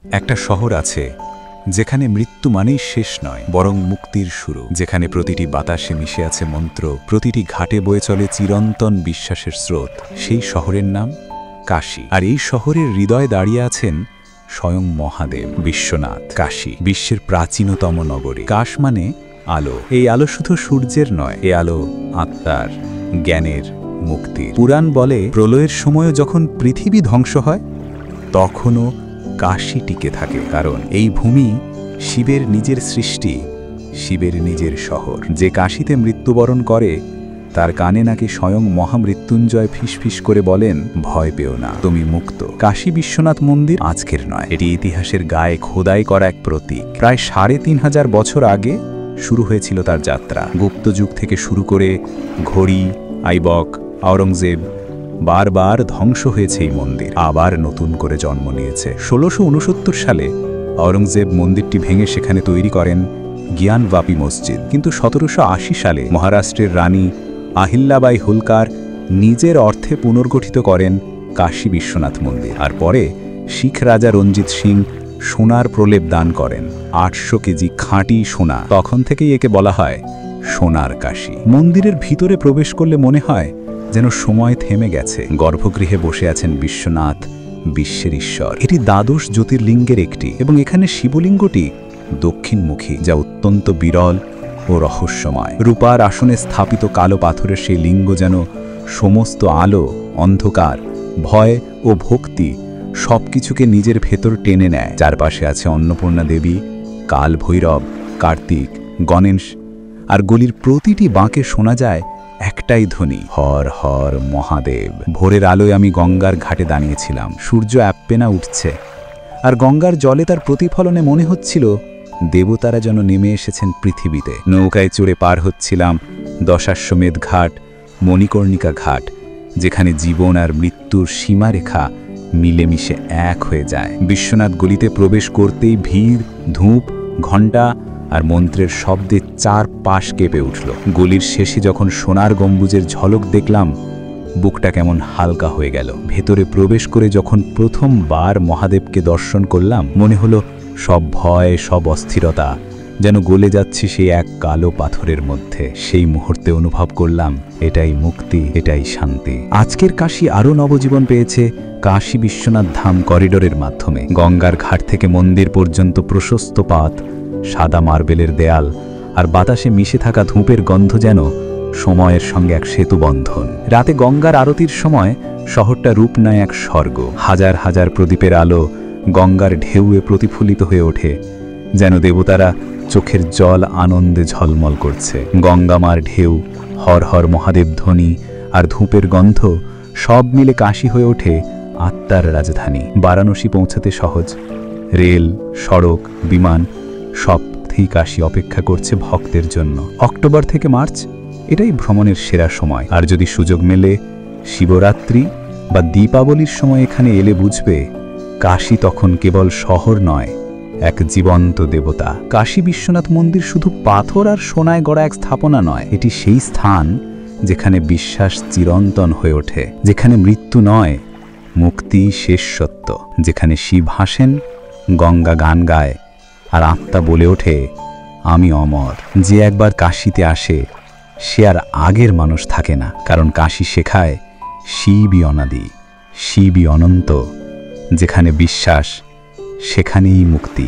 একটা শহর আছে যেখানে মৃত্যু মানেই শেষ নয়, বরং মুক্তির শুরু, যেখানে প্রতিটি বাতাসে মিশে আছে মন্ত্র, প্রতিটি ঘাটে বয়ে চলে চিরন্তন বিশ্বাসের স্রোত। সেই শহরের নাম কাশী। আর এই শহরের হৃদয়ে দাঁড়িয়ে আছেন স্বয়ং মহাদেব বিশ্বনাথ। কাশী বিশ্বের প্রাচীনতম নগরী। কাশ মানে আলো। এই আলো শুধু সূর্যের নয়, এ আলো আত্মার, জ্ঞানের, মুক্তির। পুরাণ বলে প্রলয়ের সময় যখন পৃথিবী ধ্বংস হয় তখনও কাশী টিকে থাকে, কারণ এই ভূমি শিবের নিজের সৃষ্টি, শিবের নিজের শহর। যে কাশীতে মৃত্যুবরণ করে তার কানে নাকি স্বয়ং মহামৃত্যুঞ্জয় ফিসফিস করে বলেন, ভয় পেও না, তুমি মুক্ত। কাশী বিশ্বনাথ মন্দির আজকের নয়, এটি ইতিহাসের গায়ে খোদাই করা এক প্রতীক। প্রায় ৩৫০০ বছর আগে শুরু হয়েছিল তার যাত্রা। গুপ্ত যুগ থেকে শুরু করে ঘড়ি, আইবক, আওরঙ্গজেব বারবার ধ্বংস হয়েছে এই মন্দির, আবার নতুন করে জন্ম নিয়েছে। ১৬৬৯ সালে আওরঙ্গজেব মন্দিরটি ভেঙে সেখানে তৈরি করেন জ্ঞানবাপী মসজিদ। কিন্তু ১৭৮০ সালে মহারাষ্ট্রের রানী আহিল্যাবাই হোলকার নিজের অর্থে পুনর্গঠিত করেন কাশী বিশ্বনাথ মন্দির। আর পরে শিখ রাজা রঞ্জিত সিং সোনার প্রলেপ দান করেন, ৮০০ কেজি খাঁটি সোনা। তখন থেকেই একে বলা হয় সোনার কাশী। মন্দিরের ভিতরে প্রবেশ করলে মনে হয় যেন সময় থেমে গেছে। গর্ভগৃহে বসে আছেন বিশ্বনাথ, বিশ্বের ঈশ্বর। এটি দ্বাদশ জ্যোতির্লিঙ্গের একটি, এবং এখানে শিবলিঙ্গটি দক্ষিণমুখী, যা অত্যন্ত বিরল ও রহস্যময়। রূপার আসনে স্থাপিত কালো পাথরের সেই লিঙ্গ যেন সমস্ত আলো, অন্ধকার, ভয় ও ভক্তি সবকিছুকে নিজের ভেতর টেনে নেয়। চারপাশে আছে অন্নপূর্ণা দেবী, কাল ভৈরব, কার্তিক, গণেশ, আর গলির প্রতিটি বাঁকে শোনা যায় একটাই ধ্বনি, হর হর মহাদেব। ভোরের আলোয় আমি গঙ্গার ঘাটে দাঁড়িয়েছিলাম। সূর্য অ্যাপ্পেনা উঠছে, আর গঙ্গার জলে তার প্রতিফলনে মনে হচ্ছিল দেবতারা যেন নেমে এসেছেন পৃথিবীতে। নৌকায় চড়ে পার হচ্ছিলাম দশাশ্বমেধ ঘাট, মণিকর্ণিকা ঘাট, যেখানে জীবন আর মৃত্যুর সীমারেখা মিলেমিশে এক হয়ে যায়। বিশ্বনাথ গলিতে প্রবেশ করতেই ভিড়, ধূপ, ঘণ্টা আর মন্ত্রের শব্দে চারপাশ কেঁপে উঠল। গলির শেষে যখন সোনার গম্বুজের ঝলক দেখলাম, বুকটা কেমন হালকা হয়ে গেল। ভেতরে প্রবেশ করে যখন প্রথমবার মহাদেবকে দর্শন করলাম, মনে হলো সব ভয়, সব অস্থিরতা যেন গলে যাচ্ছে সেই এক কালো পাথরের মধ্যে। সেই মুহূর্তে অনুভব করলাম এটাই মুক্তি, এটাই শান্তি। আজকের কাশী আরও নবজীবন পেয়েছে কাশী বিশ্বনাথ ধাম করিডোরের মাধ্যমে। গঙ্গার ঘাট থেকে মন্দির পর্যন্ত প্রশস্ত পাত, সাদা মার্বেলের দেয়াল আর বাতাসে মিশে থাকা ধূপের গন্ধ যেন সময়ের সঙ্গে এক সেতু বন্ধন। রাতে গঙ্গার আরতির সময় শহরটা রূপ নেয় এক স্বর্গ। হাজার হাজার প্রদীপের আলো গঙ্গার ঢেউয়ে প্রতিফলিত হয়ে ওঠে, যেন দেবতারা চোখের জল আনন্দে ঝলমল করছে। গঙ্গামার ঢেউ, হর হর মহাদেব ধ্বনি আর ধূপের গন্ধ সব মিলে কাশী হয়ে ওঠে আত্মার রাজধানী। বারাণসী পৌঁছাতে সহজ। রেল, সড়ক, বিমান সবই কাশী অপেক্ষা করছে ভক্তের জন্য। অক্টোবর থেকে মার্চ এটাই ভ্রমণের সেরা সময়। আর যদি সুযোগ মেলে শিবরাত্রি বা দীপাবলির সময় এখানে এলে বুঝবে কাশী তখন কেবল শহর নয়, এক জীবন্ত দেবতা। কাশী বিশ্বনাথ মন্দির শুধু পাথর আর সোনায় গড়া এক স্থাপনা নয়, এটি সেই স্থান যেখানে বিশ্বাস চিরন্তন হয়ে ওঠে, যেখানে মৃত্যু নয়, মুক্তি শেষ সত্য, যেখানে শিব হাসেন, গঙ্গা গান গায় আর আত্মা বলে ওঠে আমি অমর। যে একবার কাশীতে আসে সে আর আগের মানুষ থাকে না, কারণ কাশী শেখায় শিবই অনাদি, শিবই অনন্ত। যেখানে বিশ্বাস সেখানেই মুক্তি।